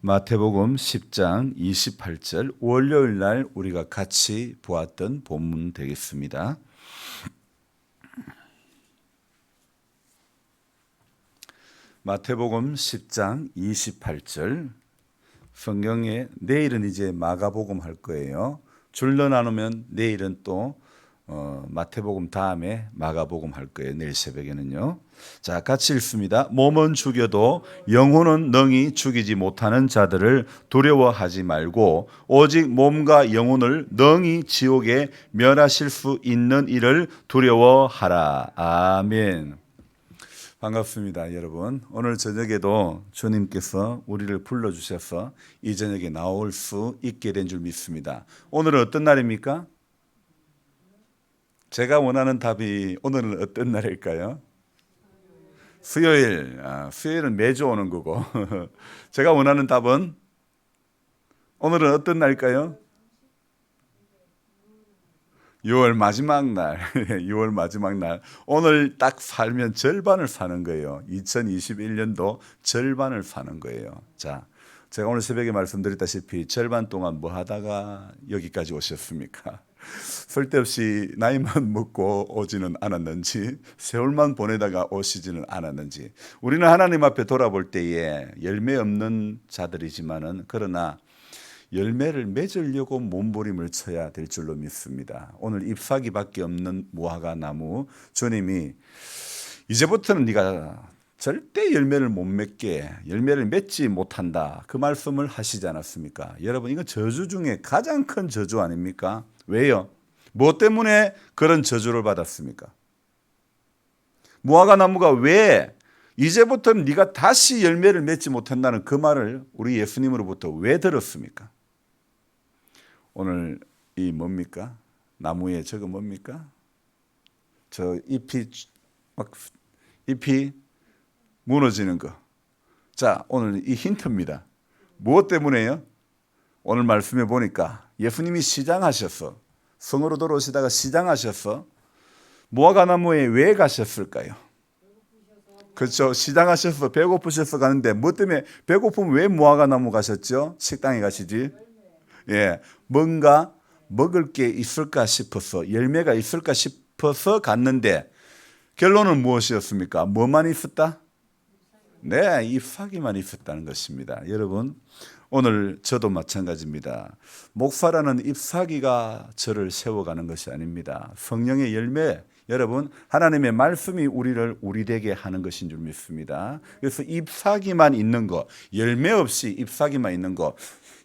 마태복음 10장 28절 월요일 날 우리가 같이 보았던 본문 되겠습니다. 마태복음 10장 28절 성경에 내일은 이제 마가복음 할 거예요. 줄로 나누면 내일은 또 마태복음 다음에 마가복음 할 거예요. 내일 새벽에는요. 자, 같이 읽습니다. 몸은 죽여도 영혼은 능히 죽이지 못하는 자들을 두려워하지 말고 오직 몸과 영혼을 능히 지옥에 멸하실 수 있는 이를 두려워하라. 아멘. 반갑습니다, 여러분. 오늘 저녁에도 주님께서 우리를 불러주셔서 이 저녁에 나올 수 있게 된 줄 믿습니다. 오늘은 어떤 날입니까? 제가 원하는 답이 오늘은 어떤 날일까요? 수요일. 수요일은 매주 오는 거고 제가 원하는 답은 오늘은 어떤 날일까요? 6월 마지막 날. 6월 마지막 날. 오늘 딱 살면 절반을 사는 거예요. 2021년도 절반을 사는 거예요. 자, 제가 오늘 새벽에 말씀드렸다시피 절반 동안 뭐 하다가 여기까지 오셨습니까? 쓸데없이 나이만 먹고 오지는 않았는지, 세월만 보내다가 오시지는 않았는지, 우리는 하나님 앞에 돌아볼 때에 열매 없는 자들이지만은 그러나 열매를 맺으려고 몸부림을 쳐야 될 줄로 믿습니다. 오늘 잎사귀밖에 없는 무화과 나무, 주님이 이제부터는 네가 절대 열매를 못 맺게, 열매를 맺지 못한다, 그 말씀을 하시지 않았습니까? 여러분, 이건 저주 중에 가장 큰 저주 아닙니까? 왜요? 무엇 때문에 그런 저주를 받았습니까? 무화과 나무가 왜 이제부터는 네가 다시 열매를 맺지 못한다는 그 말을 우리 예수님으로부터 왜 들었습니까? 오늘 이 뭡니까? 나무에 저거 뭡니까? 저 잎이 무너지는 거. 자, 오늘 이 힌트입니다. 무엇 때문에요? 오늘 말씀해 보니까 예수님이 시장하셔서, 성으로 돌아오시다가 시장하셔서 무화과 나무에 왜 가셨을까요? 그렇죠. 시장하셔서 배고프셔서 가는데 뭐 때문에 배고프면 왜 무화과 나무 가셨죠? 식당에 가시지. 예, 뭔가 먹을 게 있을까 싶어서, 열매가 있을까 싶어서 갔는데 결론은 무엇이었습니까? 뭐만 있었다? 네, 잎사귀만 있었다는 것입니다. 여러분, 오늘 저도 마찬가지입니다. 목사라는 잎사귀가 저를 세워가는 것이 아닙니다. 성령의 열매, 여러분, 하나님의 말씀이 우리를 우리되게 하는 것인 줄 믿습니다. 그래서 잎사귀만 있는 거, 열매 없이 잎사귀만 있는 거,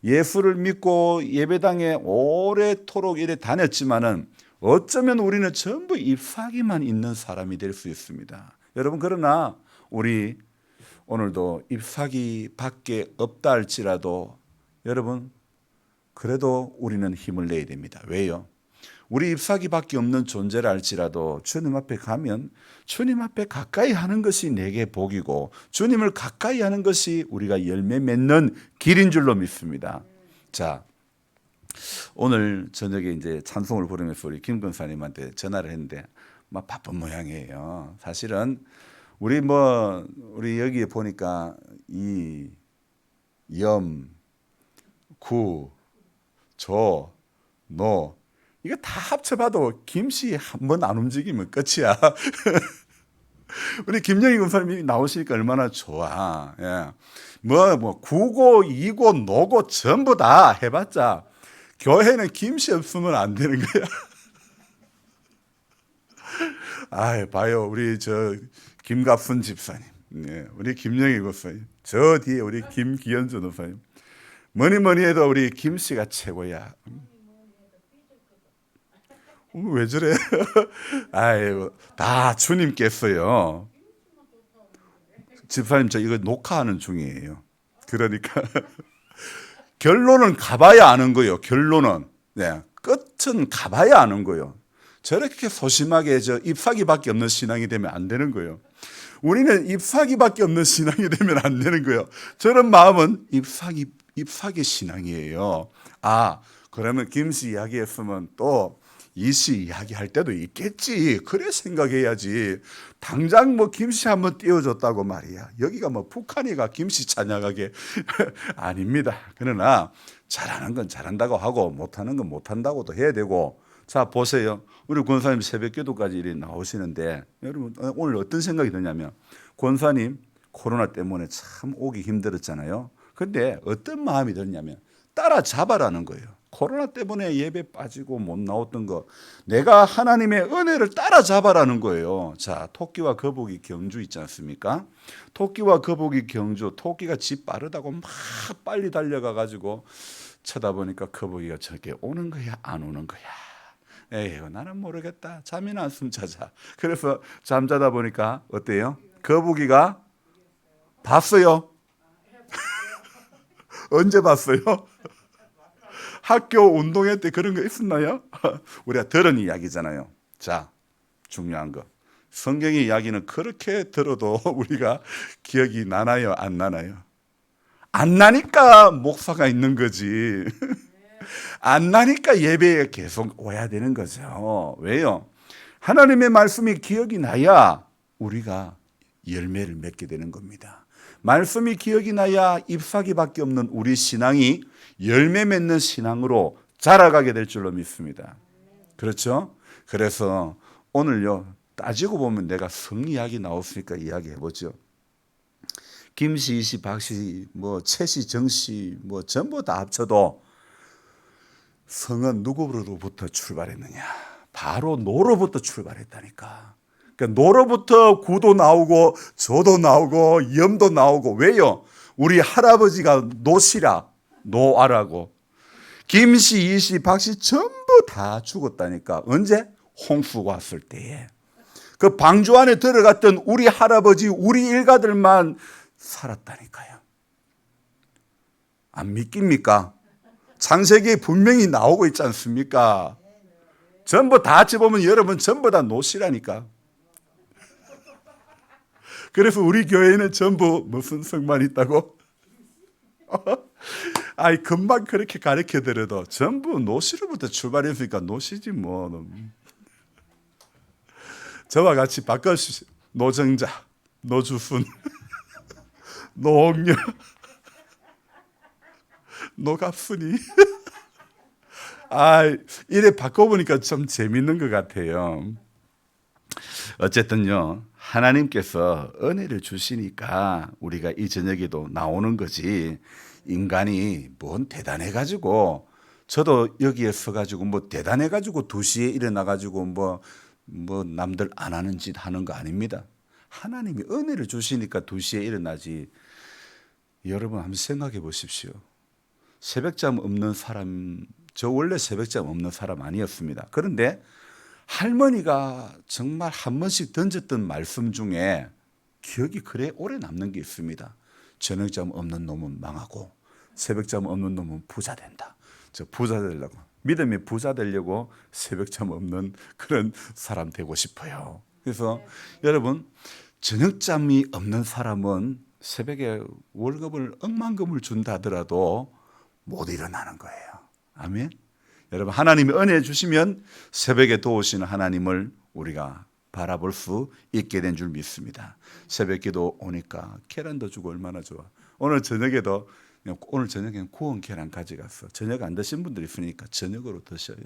예수를 믿고 예배당에 오래도록 이래 다녔지만은 어쩌면 우리는 전부 잎사귀만 있는 사람이 될 수 있습니다. 여러분, 그러나 우리 오늘도 잎사귀밖에 없다 할지라도 여러분, 그래도 우리는 힘을 내야 됩니다. 왜요? 우리 잎사귀밖에 없는 존재를 알지라도 주님 앞에 가면 주님 앞에 가까이 하는 것이 내게 복이고 주님을 가까이 하는 것이 우리가 열매 맺는 길인 줄로 믿습니다. 자, 오늘 저녁에 이제 찬송을 부르면서 우리 김 권사님한테 전화를 했는데 막 바쁜 모양이에요. 사실은 우리 여기에 보니까 이 염, 구, 조, 노 이거 다 합쳐봐도 김씨 한 번 안 움직이면 끝이야. 우리 김영희 권사님이 나오시니까 얼마나 좋아. 예. 구고, 이고, 노고 전부 다 해봤자 교회는 김씨 없으면 안 되는 거야. 아, 봐요. 우리 김갑순 집사님, 예. 우리 김영희 권사님, 저 뒤에 우리 김기현 전도사님. 뭐니 해도 우리 김씨가 최고야. 왜 저래? 아이고, 다 주님께서요. 집사님, 저 이거 녹화하는 중이에요. 그러니까 결론은 가봐야 아는 거예요. 결론은. 네, 끝은 가봐야 아는 거예요. 저렇게 소심하게 잎사귀밖에 없는 신앙이 되면 안 되는 거예요. 우리는 잎사귀밖에 없는 신앙이 되면 안 되는 거예요. 저런 마음은 잎사귀 신앙이에요. 그러면 김씨 이야기했으면 또 이씨 이야기할 때도 있겠지. 그래 생각해야지. 당장 뭐 김씨 한번 띄워줬다고 말이야. 여기가 뭐 북한이가 김씨 찬양하게 아닙니다. 그러나 잘하는 건 잘한다고 하고 못하는 건 못한다고도 해야 되고. 자 보세요. 우리 권사님 새벽기도까지 이리 나오시는데 여러분 오늘 어떤 생각이 드냐면 권사님 코로나 때문에 참 오기 힘들었잖아요. 근데 어떤 마음이 들냐면 따라잡아라는 거예요. 코로나 때문에 예배 빠지고 못 나왔던 거 내가 하나님의 은혜를 따라잡아라는 거예요. 자, 토끼와 거북이 경주 있지 않습니까? 토끼와 거북이 경주, 토끼가 집 빠르다고 막 빨리 달려가 가지고 쳐다보니까 거북이가 저게 오는 거야 안 오는 거야. 에휴 나는 모르겠다. 잠이나 한숨 자자. 그래서 잠자다 보니까 어때요? 거북이가 봤어요. 언제 봤어요? 학교 운동회 때 그런 거 있었나요? 우리가 들은 이야기잖아요. 자, 중요한 거. 성경의 이야기는 그렇게 들어도 우리가 기억이 나나요? 안 나나요? 안 나니까 목사가 있는 거지. 안 나니까 예배에 계속 와야 되는 거죠. 왜요? 하나님의 말씀이 기억이 나야 우리가 열매를 맺게 되는 겁니다. 말씀이 기억이 나야 잎사귀밖에 없는 우리 신앙이 열매 맺는 신앙으로 자라가게 될 줄로 믿습니다. 그렇죠? 그래서 오늘요 따지고 보면 내가 성 이야기 나왔으니까 이야기해 보죠. 김씨, 이씨, 박씨, 뭐 최씨, 정씨 뭐 전부 다 합쳐도 성은 누구로부터 출발했느냐? 바로 노로부터 출발했다니까. 그러니까 노로부터 구도 나오고 조도 나오고 염도 나오고. 왜요? 우리 할아버지가 노시라 노아라고. 김씨, 이씨, 박씨 전부 다 죽었다니까. 언제? 홍수가 왔을 때에. 그 방주 안에 들어갔던 우리 할아버지 우리 일가들만 살았다니까요. 안 믿깁니까? 창세기에 분명히 나오고 있지 않습니까? 전부 다 집어보면 여러분 전부 다 노시라니까. 그래서 우리 교회에는 전부 무슨 성만 있다고? 아이 금방 그렇게 가르쳐 드려도 전부 노시로부터 출발했으니까 노시지 뭐. 저와 같이 바꿔주시 노정자, 노주순, 노옥녀, 노갑순이. 아, 이래 바꿔보니까 좀 재밌는 것 같아요. 어쨌든요, 하나님께서 은혜를 주시니까 우리가 이 저녁에도 나오는 거지. 인간이 뭔 대단해가지고, 저도 여기에 서가지고 뭐 대단해가지고 2시에 일어나가지고 뭐 남들 안 하는 짓 하는 거 아닙니다. 하나님이 은혜를 주시니까 2시에 일어나지. 여러분 한번 생각해 보십시오. 새벽잠 없는 사람, 저 원래 새벽잠 없는 사람 아니었습니다. 그런데 할머니가 정말 한 번씩 던졌던 말씀 중에 기억이 그래 오래 남는 게 있습니다. 저녁잠 없는 놈은 망하고 새벽잠 없는 놈은 부자 된다. 저 부자 되려고, 믿음이 부자 되려고 새벽잠 없는 그런 사람 되고 싶어요. 그래서 여러분 저녁잠이 없는 사람은 새벽에 월급을 억만금을 준다 하더라도 못 일어나는 거예요. 아멘. 여러분 하나님이 은혜 주시면 새벽에 도우시는 하나님을 우리가 바라볼 수 있게 된 줄 믿습니다. 새벽기도 오니까 계란도 주고 얼마나 좋아. 오늘 저녁에는 구운 계란 가져갔어. 저녁 안 드신 분들 있으니까 저녁으로 드셔요.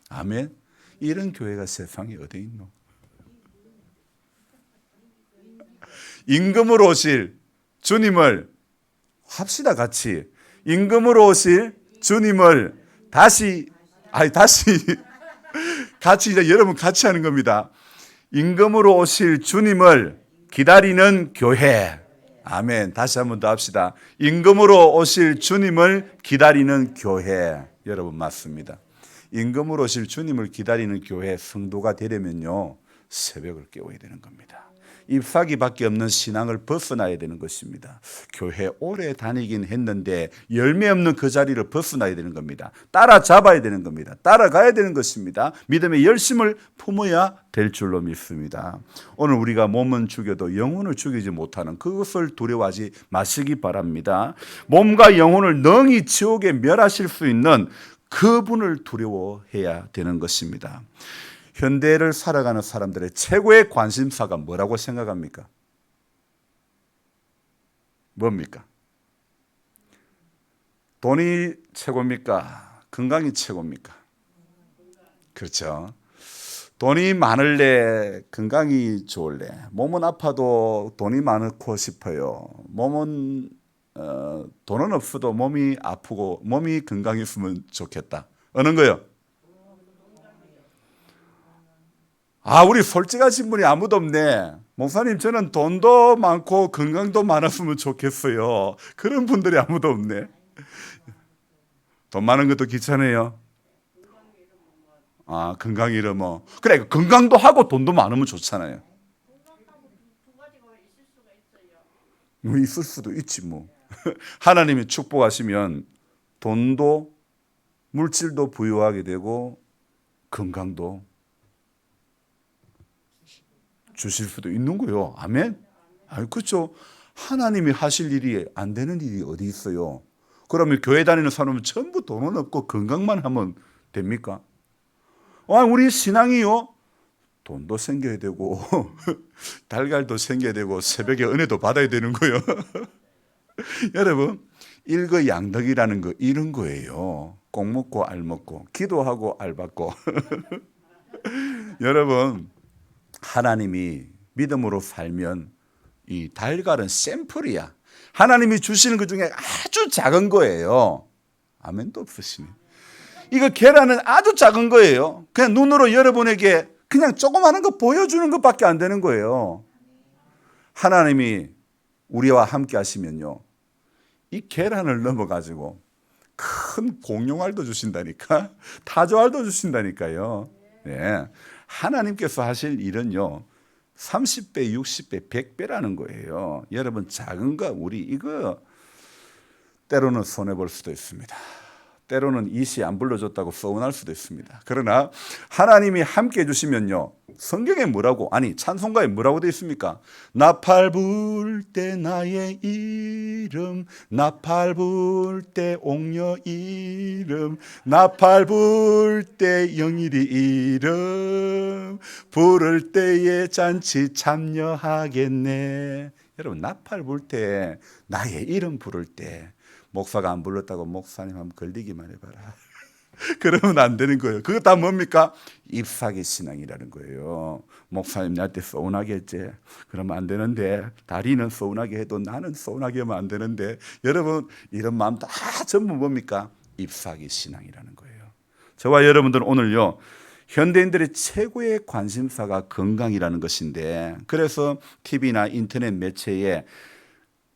아멘. 이런 교회가 세상에 어디 있노? 임금으로 오실 주님을 합시다 같이. 임금으로 오실 주님을 다시 같이 이제 여러분 같이 하는 겁니다. 임금으로 오실 주님을 기다리는 교회. 아멘. 다시 한 번 더 합시다. 임금으로 오실 주님을 기다리는 교회. 여러분 맞습니다. 임금으로 오실 주님을 기다리는 교회 성도가 되려면요 새벽을 깨워야 되는 겁니다. 잎사귀밖에 없는 신앙을 벗어나야 되는 것입니다. 교회 오래 다니긴 했는데 열매 없는 그 자리를 벗어나야 되는 겁니다. 따라잡아야 되는 겁니다. 따라가야 되는 것입니다. 믿음의 열심을 품어야 될 줄로 믿습니다. 오늘 우리가 몸은 죽여도 영혼을 죽이지 못하는 그것을 두려워하지 마시기 바랍니다. 몸과 영혼을 능히 지옥에 멸하실 수 있는 그분을 두려워해야 되는 것입니다. 현대를 살아가는 사람들의 최고의 관심사가 뭐라고 생각합니까? 뭡니까? 돈이 최고입니까? 건강이 최고입니까? 그렇죠. 돈이 많을래, 건강이 좋을래. 몸은 아파도 돈이 많고 싶어요. 몸은 돈은 없어도 몸이 아프고 몸이 건강했으면 좋겠다. 어느 거요? 아, 우리 솔직하신 분이 아무도 없네. 목사님, 저는 돈도 많고 건강도 많았으면 좋겠어요. 그런 분들이 아무도 없네. 돈 많은 것도 귀찮아요. 아, 건강 잃으면. 그래, 건강도 하고 돈도 많으면 좋잖아요. 뭐 있을 수도 있지 뭐. 하나님이 축복하시면 돈도 물질도 부유하게 되고 건강도 주실 수도 있는 거요. 아멘. 아, 그렇죠. 하나님이 하실 일이 안 되는 일이 어디 있어요? 그러면 교회 다니는 사람은 전부 돈은 없고 건강만 하면 됩니까? 우리 신앙이요. 돈도 생겨야 되고 달걀도 생겨야 되고 새벽에 은혜도 받아야 되는 거예요. 여러분, 일거양득이라는 거 이런 거예요. 꼭 먹고 알 먹고 기도하고 알 받고. 여러분, 하나님이 믿음으로 살면 이 달걀은 샘플이야. 하나님이 주시는 것 중에 아주 작은 거예요. 아멘도 없으시네. 이거 계란은 아주 작은 거예요. 그냥 눈으로 여러분에게 그냥 조그마한 거 보여주는 것밖에 안 되는 거예요. 하나님이 우리와 함께 하시면요, 이 계란을 넘어가지고 큰 공룡알도 주신다니까, 타조알도 주신다니까요. 네. 하나님께서 하실 일은요, 30배, 60배, 100배라는 거예요. 여러분, 작은 거 우리 이거 때로는 손해볼 수도 있습니다. 때로는 이시 안 불러줬다고 서운할 수도 있습니다. 그러나 하나님이 함께 해주시면요, 성경에 뭐라고, 아니 찬송가에 뭐라고 되어 있습니까? 나팔 불 때 나의 이름, 나팔 불 때 옥녀 이름, 나팔 불 때 영일이 이름, 부를 때에 잔치 참여하겠네. 여러분, 나팔 불 때 나의 이름 부를 때, 목사가 안 불렀다고 목사님 한번 걸리기만 해봐라. 그러면 안 되는 거예요. 그거 다 뭡니까? 잎사귀 신앙이라는 거예요. 목사님 나한테 서운하게 했지. 그러면 안 되는데, 다리는 서운하게 해도 나는 서운하게 하면 안 되는데, 여러분, 이런 마음 다 전부 뭡니까? 잎사귀 신앙이라는 거예요. 저와 여러분들은 오늘요, 현대인들의 최고의 관심사가 건강이라는 것인데, 그래서 TV나 인터넷 매체에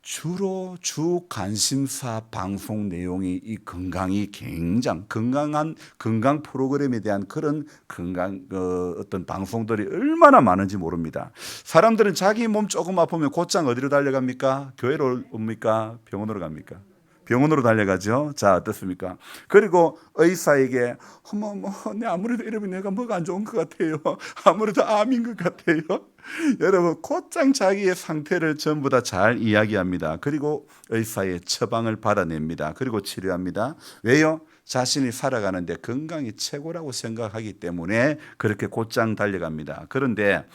주로 주 관심사 방송 내용이 이 건강이 건강한 건강 프로그램에 대한 그런 건강 어떤 방송들이 얼마나 많은지 모릅니다. 사람들은 자기 몸 조금 아프면 곧장 어디로 달려갑니까? 교회로 옵니까? 병원으로 갑니까? 병원으로 달려가죠. 자, 어떻습니까? 그리고 의사에게 내 아무래도 이러면 내가 뭐가 안 좋은 것 같아요. 아무래도 암인 것 같아요. 여러분, 곧장 자기의 상태를 전부 다 잘 이야기합니다. 그리고 의사의 처방을 받아냅니다. 그리고 치료합니다. 왜요? 자신이 살아가는데 건강이 최고라고 생각하기 때문에 그렇게 곧장 달려갑니다. 그런데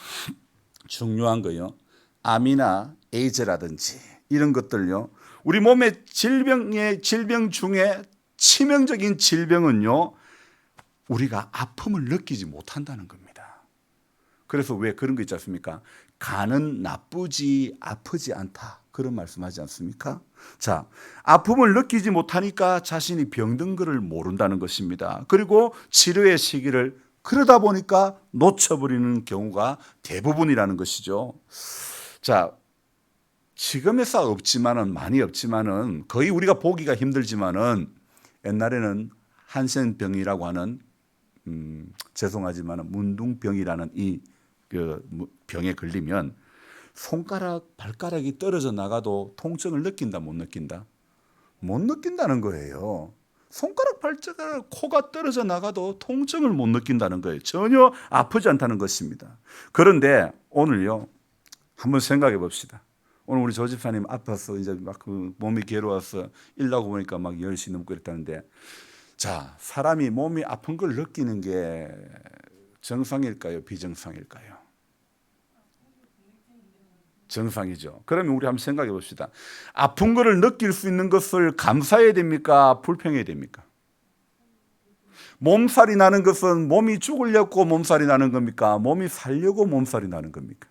중요한 거요, 암이나 에이즈라든지 이런 것들요, 우리 몸의 질병 중에 치명적인 질병은요, 우리가 아픔을 느끼지 못한다는 겁니다. 그래서 왜 그런 거 있지 않습니까? 간은 나쁘지 아프지 않다, 그런 말씀하지 않습니까? 자, 아픔을 느끼지 못하니까 자신이 병든 것을 모른다는 것입니다. 그리고 치료의 시기를 그러다 보니까 놓쳐버리는 경우가 대부분이라는 것이죠. 자, 지금에서 없지만은, 많이 없지만은, 거의 우리가 보기가 힘들지만은, 옛날에는 한센병이라고 하는 죄송하지만 문둥병이라는 이 병에 걸리면 손가락, 발가락이 떨어져 나가도 통증을 느낀다, 못 느낀다? 못 느낀다는 거예요. 손가락, 발가락, 코가 떨어져 나가도 통증을 못 느낀다는 거예요. 전혀 아프지 않다는 것입니다. 그런데 오늘요, 한번 생각해 봅시다. 오늘 우리 조 집사님 아파서 이제 막 그 몸이 괴로워서 일 나고 보니까 막 10시 넘고 그랬다는데, 자, 사람이 몸이 아픈 걸 느끼는 게 정상일까요? 비정상일까요? 정상이죠. 그러면 우리 한번 생각해 봅시다. 아픈 거를 느낄 수 있는 것을 감사해야 됩니까? 불평해야 됩니까? 몸살이 나는 것은 몸이 죽으려고 몸살이 나는 겁니까? 몸이 살려고 몸살이 나는 겁니까?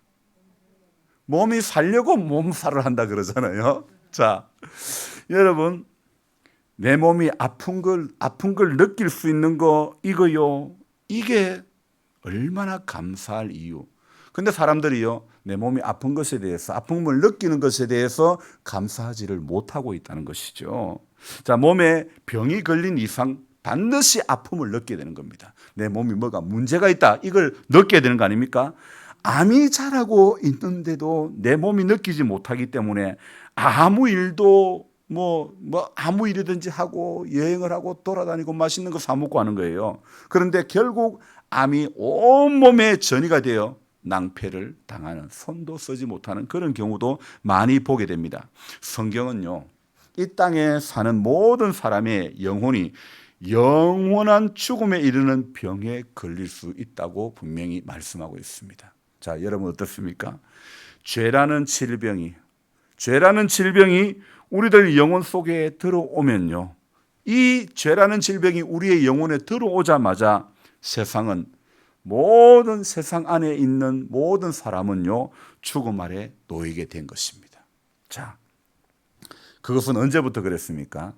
몸이 살려고 몸살을 한다 그러잖아요. 자, 여러분, 내 몸이 아픈 걸 느낄 수 있는 거, 이거요. 이게 얼마나 감사할 이유. 근데 사람들이요, 내 몸이 아픈 것에 대해서, 아픔을 느끼는 것에 대해서 감사하지를 못하고 있다는 것이죠. 자, 몸에 병이 걸린 이상 반드시 아픔을 느끼게 되는 겁니다. 내 몸이 뭐가 문제가 있다. 이걸 느끼게 되는 거 아닙니까? 암이 자라고 있는데도 내 몸이 느끼지 못하기 때문에 아무 일도 아무 일이든지 하고 여행을 하고 돌아다니고 맛있는 거 사 먹고 하는 거예요. 그런데 결국 암이 온몸에 전이가 되어 낭패를 당하는, 손도 쓰지 못하는 그런 경우도 많이 보게 됩니다. 성경은요, 이 땅에 사는 모든 사람의 영혼이 영원한 죽음에 이르는 병에 걸릴 수 있다고 분명히 말씀하고 있습니다. 자, 여러분 어떻습니까? 죄라는 질병이 우리들 영혼 속에 들어오면요, 이 죄라는 질병이 우리의 영혼에 들어오자마자 세상 안에 있는 모든 사람은요, 죽음 아래 놓이게 된 것입니다. 자, 그것은 언제부터 그랬습니까?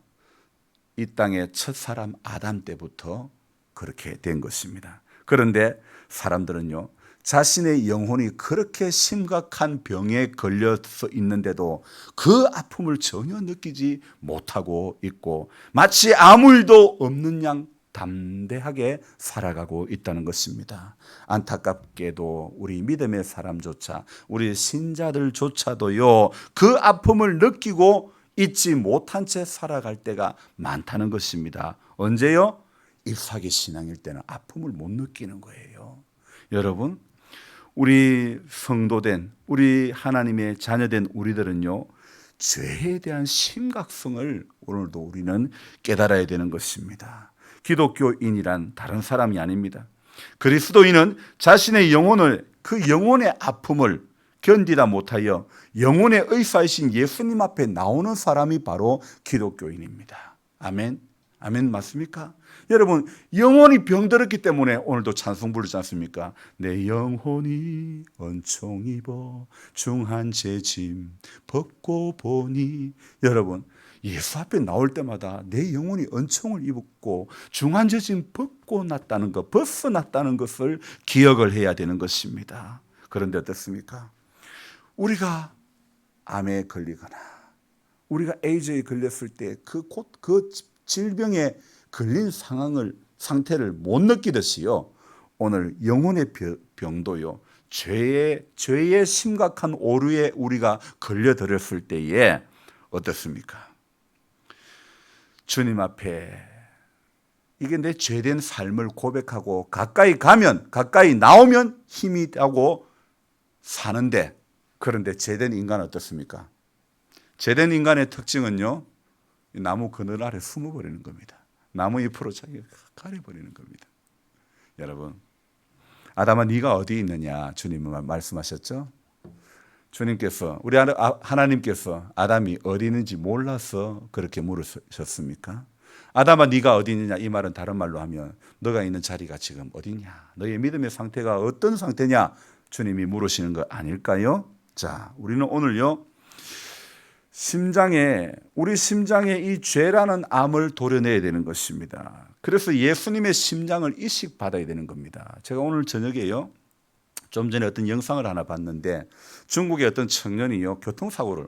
이 땅의 첫 사람 아담 때부터 그렇게 된 것입니다. 그런데 사람들은요, 자신의 영혼이 그렇게 심각한 병에 걸려서 있는데도 그 아픔을 전혀 느끼지 못하고 있고 마치 아무 일도 없는 양 담대하게 살아가고 있다는 것입니다. 안타깝게도 우리 믿음의 사람조차, 우리 신자들조차도요, 그 아픔을 느끼고 잊지 못한 채 살아갈 때가 많다는 것입니다. 언제요? 잎사귀 신앙일 때는 아픔을 못 느끼는 거예요. 여러분, 우리 성도된, 우리 하나님의 자녀된 우리들은요, 죄에 대한 심각성을 오늘도 우리는 깨달아야 되는 것입니다. 기독교인이란 다른 사람이 아닙니다. 그리스도인은 자신의 영혼을, 그 영혼의 아픔을 견디다 못하여 영혼의 의사이신 예수님 앞에 나오는 사람이 바로 기독교인입니다. 아멘. 아멘 맞습니까? 여러분, 영혼이 병들었기 때문에 오늘도 찬송 부르지 않습니까? 내 영혼이 은총 입어 중한 죄짐 벗고 보니. 여러분, 예수 앞에 나올 때마다 내 영혼이 은총을 입었고 중한 죄짐 벗고 났다는 것, 벗어났다는 것을 기억을 해야 되는 것입니다. 그런데 어떻습니까? 우리가 암에 걸리거나 우리가 AIDS에 걸렸을 때 그 질병에 걸린 상태를 못 느끼듯이요, 오늘 영혼의 병도요, 죄의 심각한 오류에 우리가 걸려들었을 때에 어떻습니까? 주님 앞에 이게 내 죄된 삶을 고백하고 가까이 나오면 힘이 나고 사는데, 그런데 죄된 인간은 어떻습니까? 죄된 인간의 특징은요, 나무 그늘 아래 숨어버리는 겁니다. 나무 잎으로 자기가 가려버리는 겁니다. 여러분, 아담아 네가 어디 있느냐 주님은 말씀하셨죠. 주님께서, 우리 하나님께서 아담이 어디 있는지 몰라서 그렇게 물으셨습니까? 아담아 네가 어디 있느냐, 이 말은 다른 말로 하면 너가 있는 자리가 지금 어디냐, 너의 믿음의 상태가 어떤 상태냐 주님이 물으시는 거 아닐까요? 자, 우리는 오늘요, 우리 심장에 이 죄라는 암을 도려내야 되는 것입니다. 그래서 예수님의 심장을 이식받아야 되는 겁니다. 제가 오늘 저녁에요, 좀 전에 어떤 영상을 하나 봤는데 중국의 어떤 청년이요,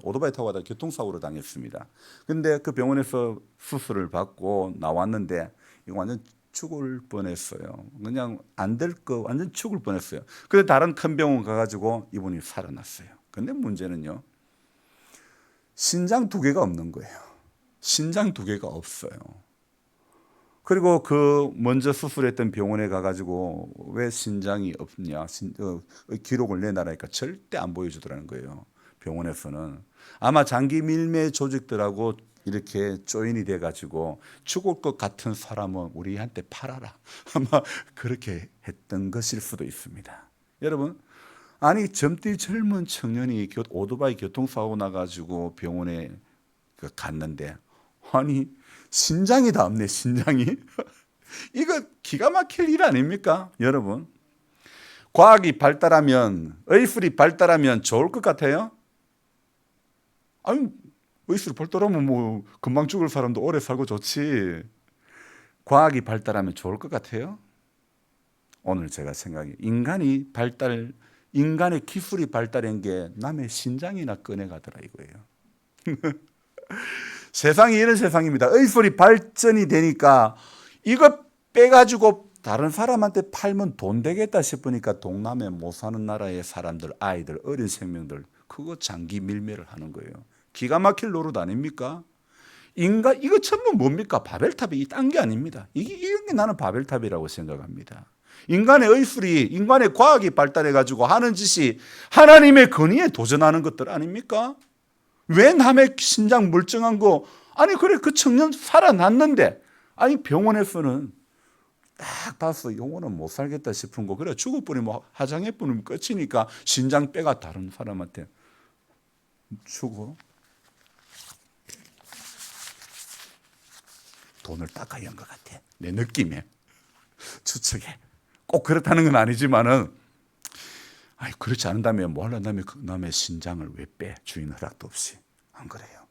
오토바이 타고 가다가 교통사고를 당했습니다. 근데 그 병원에서 수술을 받고 나왔는데 이거 완전 죽을 뻔했어요. 그냥 안 될 거 완전 죽을 뻔했어요. 그래서 다른 큰 병원 가가지고 이분이 살아났어요. 근데 문제는요, 신장 2개가 없는 거예요. 신장 2개가 없어요. 그리고 그 먼저 수술했던 병원에 가가지고 왜 신장이 없냐 기록을 내놔라니까 절대 안 보여주더라는 거예요. 병원에서는 아마 장기 밀매 조직들하고 이렇게 조인이 돼가지고 죽을 것 같은 사람은 우리한테 팔아라. 아마 그렇게 했던 것일 수도 있습니다. 여러분, 아니 젊디 젊은 청년이 오토바이 교통사고 나가지고 병원에 갔는데 아니 신장이 다 없네. 신장이. 이거 기가 막힐 일 아닙니까? 여러분, 과학이 발달하면, 의술이 발달하면 좋을 것 같아요? 아니 의술이 발달하면 뭐 금방 죽을 사람도 오래 살고 좋지. 과학이 발달하면 좋을 것 같아요? 오늘 제가 생각해 인간의 기술이 발달한 게 남의 신장이나 꺼내가더라 이거예요. 세상이 이런 세상입니다. 의술이 발전이 되니까 이거 빼가지고 다른 사람한테 팔면 돈 되겠다 싶으니까 동남아 못 사는 나라의 사람들, 아이들, 어린 생명들 그거 장기 밀매를 하는 거예요. 기가 막힐 노릇 아닙니까? 이거 전부 뭡니까? 바벨탑이 딴 게 아닙니다. 이런 게 나는 바벨탑이라고 생각합니다. 인간의 의술이, 인간의 과학이 발달해가지고 하는 짓이 하나님의 권위에 도전하는 것들 아닙니까? 왜 남의 신장 멀쩡한 거, 아니, 그래, 그 청년 살아났는데, 아니, 병원에서는 딱 봐서 영혼은 못 살겠다 싶은 거, 그래, 죽어버리면, 화장해버리면 끝이니까 신장 빼가 다른 사람한테 주고, 돈을 닦아야 한 것 같아. 내 느낌에. 추측에. 꼭 그렇다는 건 아니지만은, 아니, 그렇지 않은다면 뭐 하려면 남의 신장을 왜 빼? 주인 허락도 없이. 안 그래요.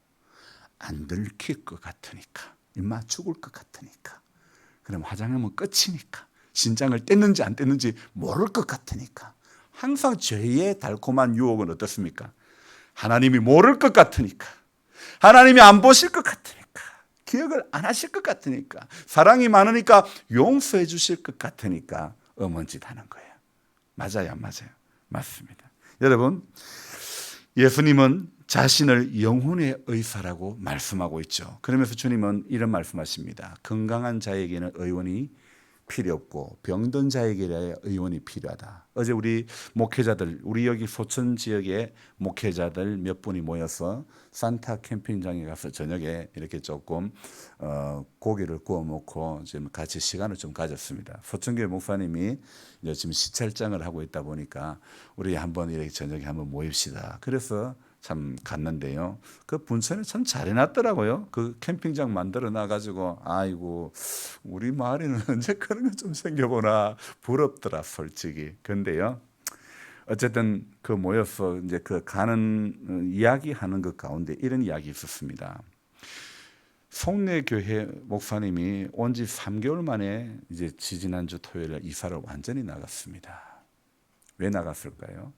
안 들킬 것 같으니까. 임마 죽을 것 같으니까. 그럼 화장하면 끝이니까. 신장을 뗐는지 안 뗐는지 모를 것 같으니까. 항상 죄의 달콤한 유혹은 어떻습니까? 하나님이 모를 것 같으니까. 하나님이 안 보실 것 같으니까. 기억을 안 하실 것 같으니까. 사랑이 많으니까 용서해 주실 것 같으니까 엄언짓 하는 거예요. 맞아요, 안 맞아요? 맞습니다. 여러분, 예수님은 자신을 영혼의 의사라고 말씀하고 있죠. 그러면서 주님은 이런 말씀하십니다. 건강한 자에게는 의원이 필요 없고 병든 자에게 의원이 필요하다. 어제 우리 목회자들, 우리 여기 소천 지역의 목회자들 몇 분이 모여서 산타 캠핑장에 가서 저녁에 이렇게 조금 고기를 구워 먹고 지금 같이 시간을 좀 가졌습니다. 소천교회 목사님이 지금 시찰장을 하고 있다 보니까 우리 한번 이렇게 저녁에 한번 모입시다. 그래서 참 갔는데요. 그 분천에 참 잘해놨더라고요. 그 캠핑장 만들어 놔가지고 아이고 우리 마을에는 언제 그런 거 좀 생겨보나 부럽더라 솔직히. 근데요. 어쨌든 그 모여서 이제 그 가는 이야기하는 것 가운데 이런 이야기 있었습니다. 송내교회 목사님이 온 지 3개월 만에 이제 지지난주 토요일에 이사를 완전히 나갔습니다. 왜 나갔을까요?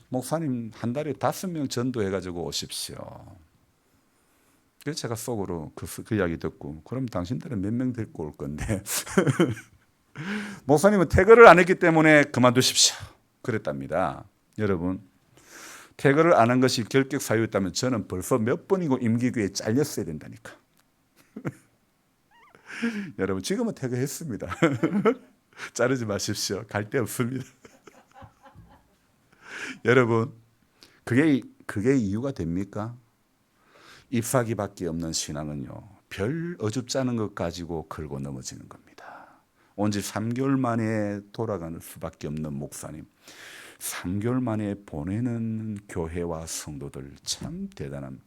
목사님 한 달에 5명 전도해가지고 오십시오. 그래서 제가 속으로 그 이야기 듣고 그럼 당신들은 몇 명 데리고 올 건데 목사님은 퇴거를 안 했기 때문에 그만두십시오. 그랬답니다. 여러분, 퇴거를 안 한 것이 결격 사유였다면 저는 벌써 몇 번이고 임기교에 잘렸어야 된다니까. 여러분, 지금은 퇴거했습니다. 자르지 마십시오. 갈 데 없습니다. 여러분, 그게 이유가 됩니까? 잎사귀밖에 없는 신앙은요, 별 어줍지 않은 것 가지고 걸고 넘어지는 겁니다. 온 지 3개월 만에 돌아가는 수밖에 없는 목사님, 3개월 만에 보내는 교회와 성도들 참 대단합니다.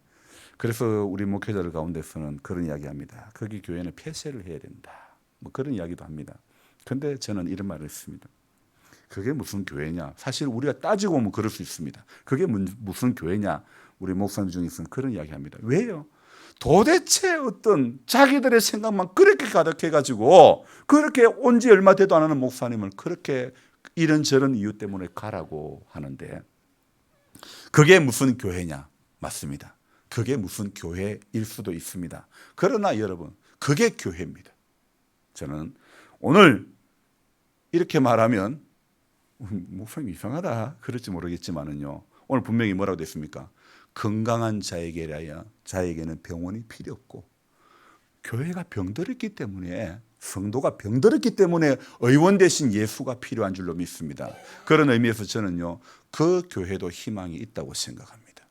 그래서 우리 목회자들 가운데서는 그런 이야기합니다. 거기 교회는 폐쇄를 해야 된다. 뭐 그런 이야기도 합니다. 그런데 저는 이런 말을 했습니다. 그게 무슨 교회냐? 사실 우리가 따지고 보면 그럴 수 있습니다. 그게 무슨 교회냐? 우리 목사님 중에서는 그런 이야기합니다. 왜요? 도대체 어떤 자기들의 생각만 그렇게 가득해가지고 그렇게 온 지 얼마 되도 안 하는 목사님을 그렇게 이런저런 이유 때문에 가라고 하는데 그게 무슨 교회냐? 맞습니다. 그게 무슨 교회일 수도 있습니다. 그러나 여러분, 그게 교회입니다. 저는 오늘 이렇게 말하면 목사님 이상하다 그럴지 모르겠지만은요, 오늘 분명히 뭐라고 됐습니까? 건강한 자에게는 병원이 필요 없고 교회가 병들었기 때문에, 성도가 병들었기 때문에 의원 대신 예수가 필요한 줄로 믿습니다. 그런 의미에서 저는요, 그 교회도 희망이 있다고 생각합니다.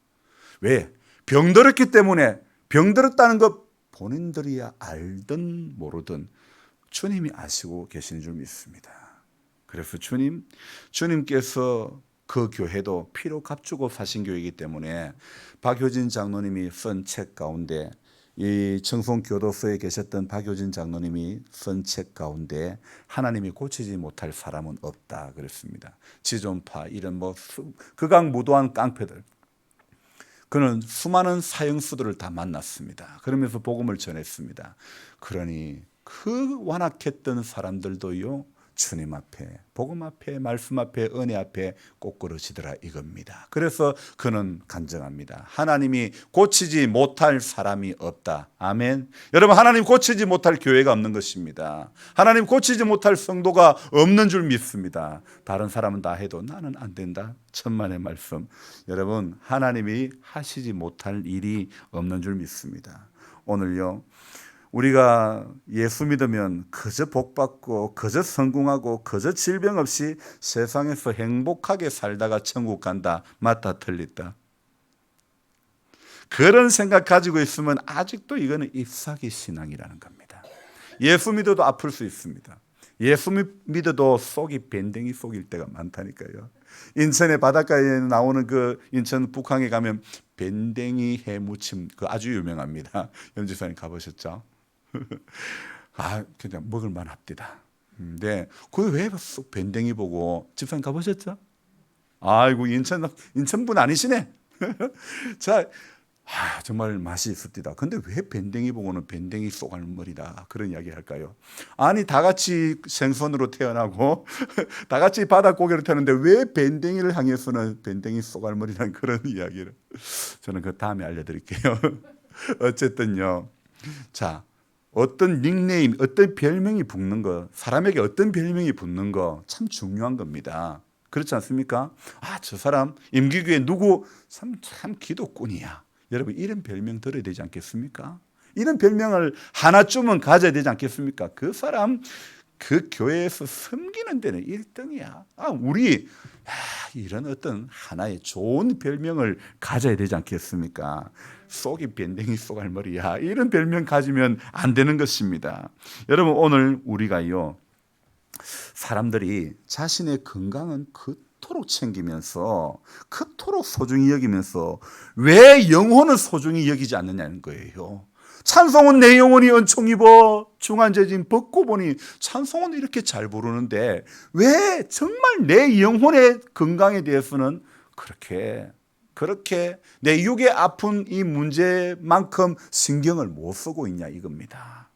왜? 병들었기 때문에 병들었다는 것 본인들이야 알든 모르든 주님이 아시고 계시는 줄 믿습니다. 그래서 주님께서 그 교회도 피로 값주고 사신 교회이기 때문에 박효진 장로님이 쓴 책 가운데 이 청송교도소에 계셨던 박효진 장로님이 쓴 책 가운데 하나님이 고치지 못할 사람은 없다 그랬습니다. 지존파 이런 극악무도한 깡패들, 그는 수많은 사형수들을 다 만났습니다. 그러면서 복음을 전했습니다. 그러니 그 완악했던 사람들도요, 주님 앞에, 복음 앞에, 말씀 앞에, 은혜 앞에 꼬꾸러지더라 이겁니다. 그래서 그는 간증합니다. 하나님이 고치지 못할 사람이 없다. 아멘. 여러분, 하나님 고치지 못할 교회가 없는 것입니다. 하나님 고치지 못할 성도가 없는 줄 믿습니다. 다른 사람은 다 해도 나는 안 된다. 천만의 말씀. 여러분, 하나님이 하시지 못할 일이 없는 줄 믿습니다. 오늘요, 우리가 예수 믿으면 그저 복받고 그저 성공하고 그저 질병 없이 세상에서 행복하게 살다가 천국 간다. 맞다 틀렸다? 그런 생각 가지고 있으면 아직도 이거는 잎사귀 신앙이라는 겁니다. 예수 믿어도 아플 수 있습니다. 예수 믿어도 속이 밴댕이 속일 때가 많다니까요. 인천의 바닷가에 나오는 그 인천 북항에 가면 밴댕이 해무침 그 아주 유명합니다. 염지사님 가보셨죠? 그냥 먹을만 합디다. 근데 그게 왜 밴댕이 보고 집사님 가보셨죠? 아이고 인천분 아니시네. 자, 정말 맛이 있습니다. 근데 왜 밴댕이 보고는 밴댕이 쏘갈머리다 그런 이야기 할까요? 아니 다 같이 생선으로 태어나고 다 같이 바닷고기로 태어났는데 왜 밴댕이를 향해서는 밴댕이 쏘갈머리라는 그런 이야기를 저는 그 다음에 알려드릴게요. 어쨌든요, 자, 어떤 닉네임, 어떤 별명이 붙는 거, 사람에게 어떤 별명이 붙는 거 참 중요한 겁니다. 그렇지 않습니까? 저 사람 임기규에 누구 참 기도꾼이야. 여러분, 이런 별명 들어야 되지 않겠습니까? 이런 별명을 하나쯤은 가져야 되지 않겠습니까? 그 사람 그 교회에서 섬기는 데는 1등이야. 우리 이런 어떤 하나의 좋은 별명을 가져야 되지 않겠습니까? 속이 밴댕이 쏘갈머리야. 이런 별명 가지면 안 되는 것입니다. 여러분, 오늘 우리가요, 사람들이 자신의 건강은 그토록 챙기면서 그토록 소중히 여기면서 왜 영혼을 소중히 여기지 않느냐는 거예요. 찬송은 내 영혼이 은총 입어 중한재진 벗고 보니, 찬송은 이렇게 잘 부르는데 왜 정말 내 영혼의 건강에 대해서는 그렇게 내 육의 아픈 이 문제만큼 신경을 못 쓰고 있냐 이겁니다.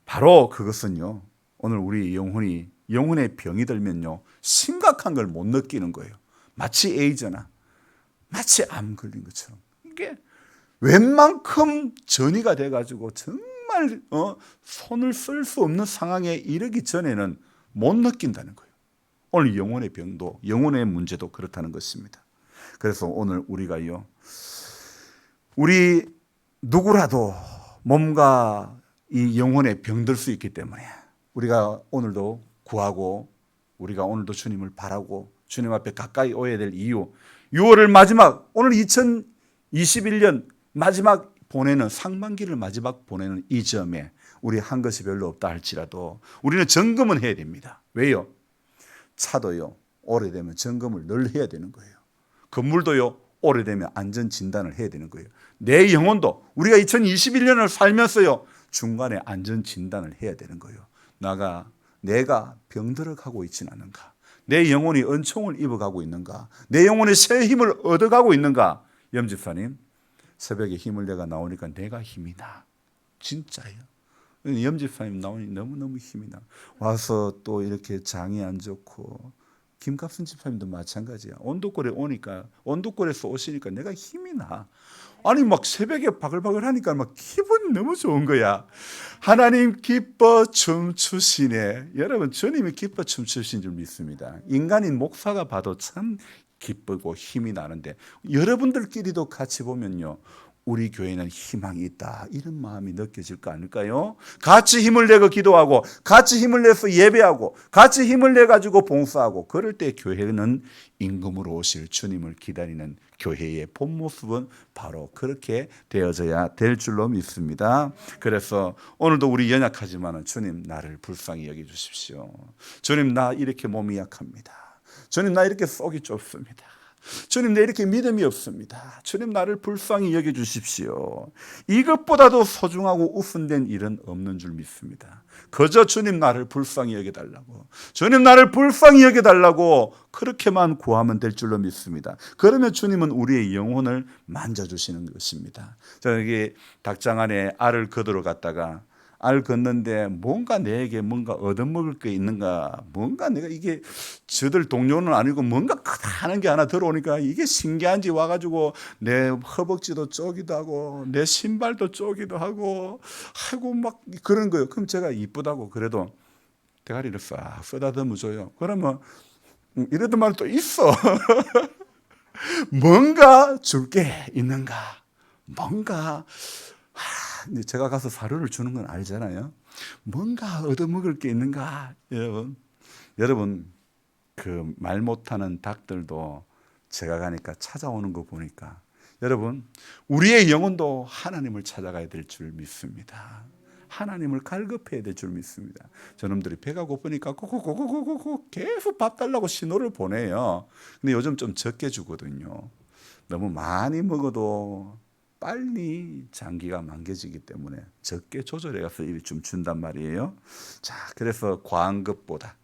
바로 그것은요, 오늘 우리 영혼의 병이 들면요, 심각한 걸 못 느끼는 거예요. 마치 에이즈나 마치 암 걸린 것처럼 이게 웬만큼 전이가 돼가지고 정말 손을 쓸 수 없는 상황에 이르기 전에는 못 느낀다는 거예요. 오늘 영혼의 병도, 영혼의 문제도 그렇다는 것입니다. 그래서 오늘 우리가요, 우리 누구라도 몸과 이 영혼에 병들 수 있기 때문에 우리가 오늘도 구하고, 우리가 오늘도 주님을 바라고 주님 앞에 가까이 오야 될 이유, 6월을 마지막, 오늘 2021년 마지막 보내는, 상반기를 마지막 보내는 이 점에 우리 한 것이 별로 없다 할지라도 우리는 점검은 해야 됩니다. 왜요? 차도요, 오래되면 점검을 늘 해야 되는 거예요. 건물도요, 오래되면 안전 진단을 해야 되는 거예요. 내 영혼도 우리가 2021년을 살면서요, 중간에 안전 진단을 해야 되는 거예요. 내가 병들어가고 있지는 않은가? 내 영혼이 은총을 입어가고 있는가? 내 영혼이 새 힘을 얻어가고 있는가? 염집사님, 새벽에 힘을 내가 나오니까 내가 힘이 나. 진짜예요. 염집사님 나오니 너무너무 힘이 나. 와서 또 이렇게 장이 안 좋고, 김갑순 집사님도 마찬가지야. 온도골에서 오시니까 내가 힘이 나. 아니 막 새벽에 바글바글 하니까 막 기분이 너무 좋은 거야. 하나님 기뻐 춤추시네. 여러분, 주님이 기뻐 춤추신 줄 믿습니다. 인간인 목사가 봐도 참 기쁘고 힘이 나는데, 여러분들끼리도 같이 보면요, 우리 교회는 희망이 있다, 이런 마음이 느껴질 거 아닐까요? 같이 힘을 내고 기도하고, 같이 힘을 내서 예배하고, 같이 힘을 내가지고 봉사하고, 그럴 때 교회는 임금으로 오실 주님을 기다리는 교회의 본 모습은 바로 그렇게 되어져야 될 줄로 믿습니다. 그래서 오늘도 우리 연약하지만 주님, 나를 불쌍히 여겨주십시오. 주님, 나 이렇게 몸이 약합니다. 주님, 나 이렇게 속이 좁습니다. 주님, 내 이렇게 믿음이 없습니다. 주님, 나를 불쌍히 여겨주십시오. 이것보다도 소중하고 우선된 일은 없는 줄 믿습니다. 그저 주님, 나를 불쌍히 여겨달라고, 주님, 나를 불쌍히 여겨달라고 그렇게만 구하면 될 줄로 믿습니다. 그러면 주님은 우리의 영혼을 만져주시는 것입니다. 저기 닭장 안에 알을 걷으러 갔다가 알 걷는데 뭔가 내게 뭔가 얻어먹을 게 있는가, 뭔가 내가 이게 저들 동료는 아니고 뭔가 크다는 게 하나 들어오니까 이게 신기한지 와가지고 내 허벅지도 쪼기도 하고 내 신발도 쪼기도 하고 하고 막 그런 거예요. 그럼 제가 이쁘다고 그래도 대가리를 싹 쓰다듬어 줘요. 그러면 이러던 말이 또 있어. 뭔가 줄 게 있는가, 뭔가 제가 가서 사료를 주는 건 알잖아요. 뭔가 얻어먹을 게 있는가. 여러분 그 말 못하는 닭들도 제가 가니까 찾아오는 거 보니까 여러분, 우리의 영혼도 하나님을 찾아가야 될 줄 믿습니다. 하나님을 갈급해야 될 줄 믿습니다. 저놈들이 배가 고프니까 고고고고고고 계속 밥 달라고 신호를 보내요. 근데 요즘 좀 적게 주거든요. 너무 많이 먹어도 빨리 장기가 망개지기 때문에 적게 조절해서 좀 준단 말이에요. 자, 그래서 과한 것보다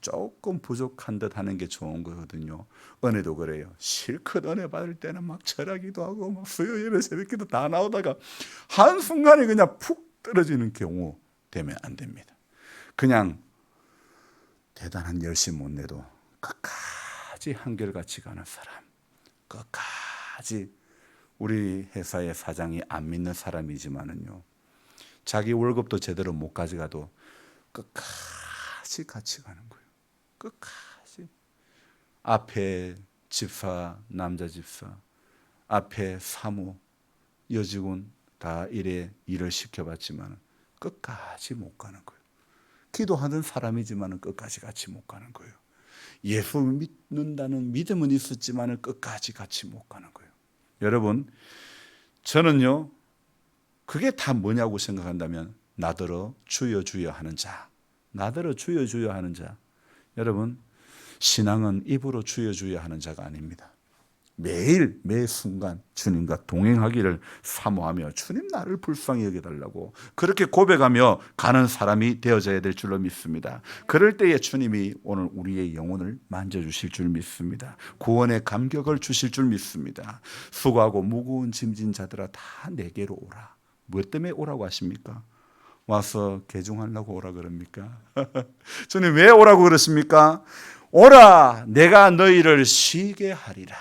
조금 부족한 듯 하는 게 좋은 거거든요. 은혜도 그래요. 실컷 은혜 받을 때는 막 절하기도 하고 막 수요 예배 새벽기도 다 나오다가 한순간에 그냥 푹 떨어지는 경우 되면 안 됩니다. 그냥 대단한 열심 못 내도 끝까지 한결같이 가는 사람, 끝까지 우리 회사의 사장이 안 믿는 사람이지만은요, 자기 월급도 제대로 못 가져가도 끝까지 같이 가는 거예요. 끝까지. 앞에 집사, 남자 집사, 앞에 사모, 여직원 다 일을 시켜봤지만 끝까지 못 가는 거예요. 기도하는 사람이지만 끝까지 같이 못 가는 거예요. 예수 믿는다는 믿음은 있었지만 끝까지 같이 못 가는 거예요. 여러분, 저는요, 그게 다 뭐냐고 생각한다면 나더러 주여 주여 하는 자, 나더러 주여 주여 하는 자. 여러분, 신앙은 입으로 주여 주여 하는 자가 아닙니다. 매일 매 순간 주님과 동행하기를 사모하며 주님, 나를 불쌍히 여겨달라고 그렇게 고백하며 가는 사람이 되어져야 될 줄로 믿습니다. 그럴 때에 주님이 오늘 우리의 영혼을 만져주실 줄 믿습니다. 구원의 감격을 주실 줄 믿습니다. 수고하고 무거운 짐진 자들아 다 내게로 오라. 뭐 때문에 오라고 하십니까? 와서 개종하려고 오라 그럽니까? 주님 왜 오라고 그러십니까? 오라, 내가 너희를 쉬게 하리라.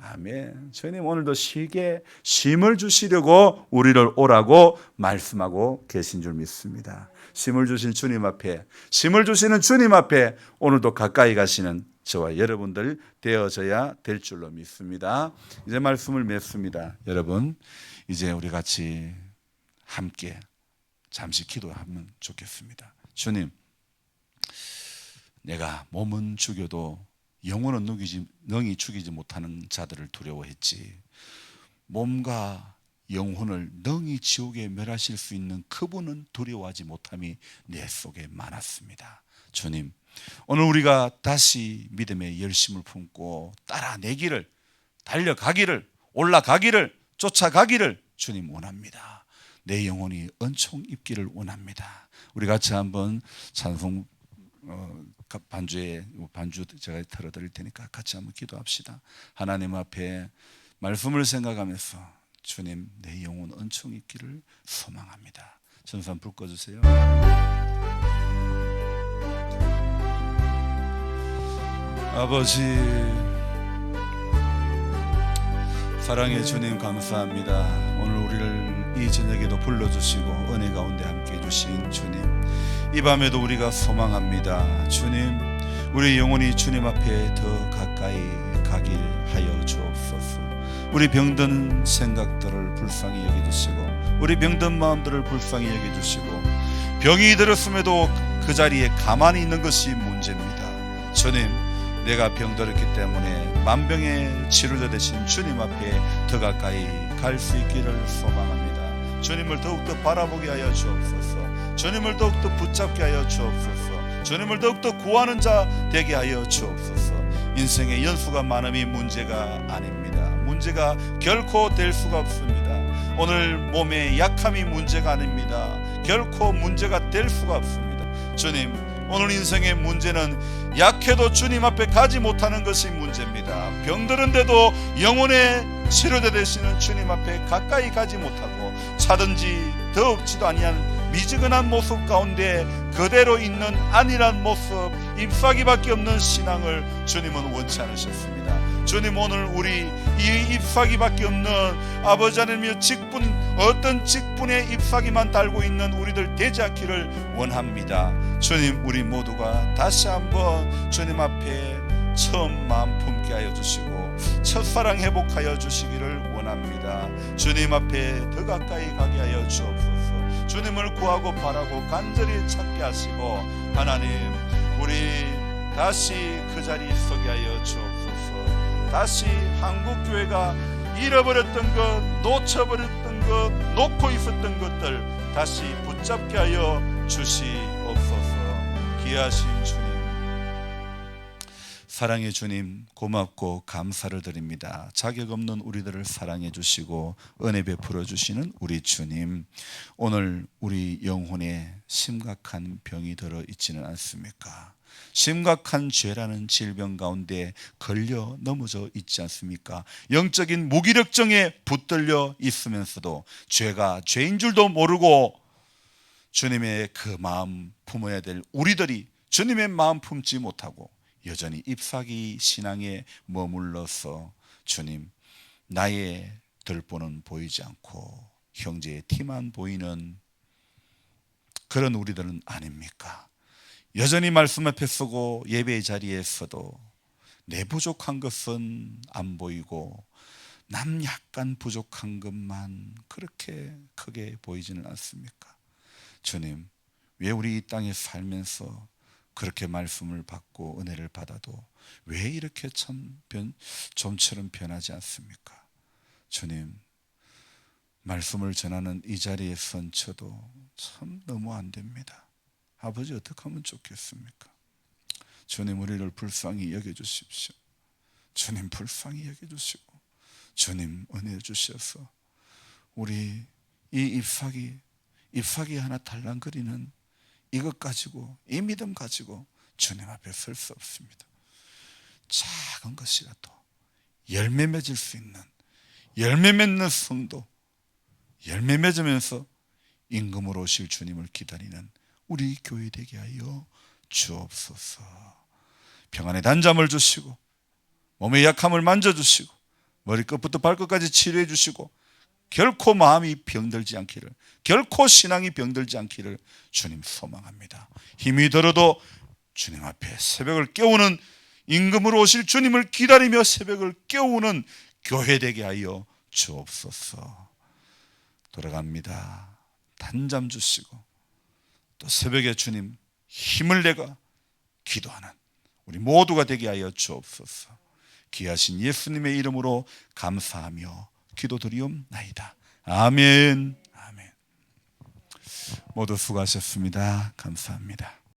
아멘. 주님 오늘도 쉬게 쉼을 주시려고 우리를 오라고 말씀하고 계신 줄 믿습니다. 쉼을 주신 주님 앞에, 쉼을 주시는 주님 앞에 오늘도 가까이 가시는 저와 여러분들 되어져야 될 줄로 믿습니다. 이제 말씀을 맺습니다. 여러분, 이제 우리 같이 함께 잠시 기도하면 좋겠습니다. 주님, 내가 몸은 죽여도 영혼은 능히 죽이지 못하는 자들을 두려워했지, 몸과 영혼을 능히 지옥에 멸하실 수 있는 그분은 두려워하지 못함이 내 속에 많았습니다. 주님, 오늘 우리가 다시 믿음의 열심을 품고 따라내기를, 달려가기를, 올라가기를, 쫓아가기를 주님 원합니다. 내 영혼이 은총 입기를 원합니다. 우리 같이 한번 찬송 반주 제가 틀어드릴 테니까 같이 한번 기도합시다. 하나님 앞에 말씀을 생각하면서 주님, 내 영혼 은총 입기를 소망합니다. 전선 불 꺼주세요. 아버지, 사랑의 주님 감사합니다. 오늘 우리를 이 저녁에도 불러주시고 은혜 가운데 함께 해주신 주님, 이 밤에도 우리가 소망합니다. 주님, 우리 영혼이 주님 앞에 더 가까이 가길 하여 주옵소서. 우리 병든 생각들을 불쌍히 여겨주시고 우리 병든 마음들을 불쌍히 여겨주시고 병이 들었음에도 그 자리에 가만히 있는 것이 문제입니다. 주님, 내가 병들었기 때문에 만병의 치료자 되신 주님 앞에 더 가까이 갈 수 있기를 소망합니다. 주님을 더욱더 바라보게 하여 주옵소서. 주님을 더욱더 붙잡게 하여 주옵소서. 주님을 더욱더 구하는 자 되게 하여 주옵소서. 인생의 연수가 많음이 문제가 아닙니다. 문제가 결코 될 수가 없습니다. 오늘 몸의 약함이 문제가 아닙니다. 결코 문제가 될 수가 없습니다. 주님, 오늘 인생의 문제는 약해도 주님 앞에 가지 못하는 것이 문제입니다. 병들은데도 영혼의 치료자 되시는 주님 앞에 가까이 가지 못하고 차든지 더 없지도 아니한 미지근한 모습 가운데 그대로 있는 안일한 모습, 잎사귀밖에 없는 신앙을 주님은 원치 않으셨습니다. 주님, 오늘 우리 이 잎사귀밖에 없는 아버지 하나님의 직분, 어떤 직분의 잎사귀만 달고 있는 우리들 되지 않기를 원합니다. 주님, 우리 모두가 다시 한번 주님 앞에 처음 마음 품게 하여 주시고 첫사랑 회복하여 주시기를 원합니다. 주님 앞에 더 가까이 가게 하여 주옵소서. 주님을 구하고 바라고 간절히 찾게 하시고 하나님, 우리 다시 그 자리에 서게 하여 주옵소서. 다시 한국교회가 잃어버렸던 것, 놓쳐버렸던 것, 놓고 있었던 것들 다시 붙잡게 하여 주시옵소서. 귀하신 주님, 사랑의 주님, 고맙고 감사를 드립니다. 자격 없는 우리들을 사랑해 주시고 은혜 베풀어 주시는 우리 주님, 오늘 우리 영혼에 심각한 병이 들어 있지는 않습니까? 심각한 죄라는 질병 가운데 걸려 넘어져 있지 않습니까? 영적인 무기력증에 붙들려 있으면서도 죄가 죄인 줄도 모르고 주님의 그 마음 품어야 될 우리들이 주님의 마음 품지 못하고 여전히 잎사귀 신앙에 머물러서 주님, 나의 들보는 보이지 않고 형제의 티만 보이는 그런 우리들은 아닙니까? 여전히 말씀 앞에 서고 예배의 자리에 서도 내 부족한 것은 안 보이고 남 약간 부족한 것만 그렇게 크게 보이지는 않습니까? 주님, 왜 우리 이 땅에 살면서 그렇게 말씀을 받고 은혜를 받아도 왜 이렇게 참 좀처럼 변하지 않습니까? 주님, 말씀을 전하는 이 자리에 선 저도 참 너무 안 됩니다. 아버지, 어떻게 하면 좋겠습니까? 주님, 우리를 불쌍히 여겨주십시오. 주님, 불쌍히 여겨주시고 주님, 은혜 주셔서 우리 이 잎사귀 하나 달랑거리는 이것 가지고, 이 믿음 가지고 주님 앞에 설 수 없습니다. 작은 것이라도 열매 맺을 수 있는, 열매 맺는 성도, 열매 맺으면서 임금으로 오실 주님을 기다리는 우리 교회 되게 하여 주옵소서. 평안의 단잠을 주시고 몸의 약함을 만져주시고 머리끝부터 발끝까지 치료해 주시고 결코 마음이 병들지 않기를, 결코 신앙이 병들지 않기를 주님 소망합니다. 힘이 들어도 주님 앞에 새벽을 깨우는, 임금으로 오실 주님을 기다리며 새벽을 깨우는 교회 되게 하여 주옵소서. 돌아갑니다. 단잠 주시고 또 새벽에 주님 힘을 내가 기도하는 우리 모두가 되게 하여 주옵소서. 귀하신 예수님의 이름으로 감사하며 기도드리옵나이다. 아멘. 아멘. 모두 수고하셨습니다. 감사합니다.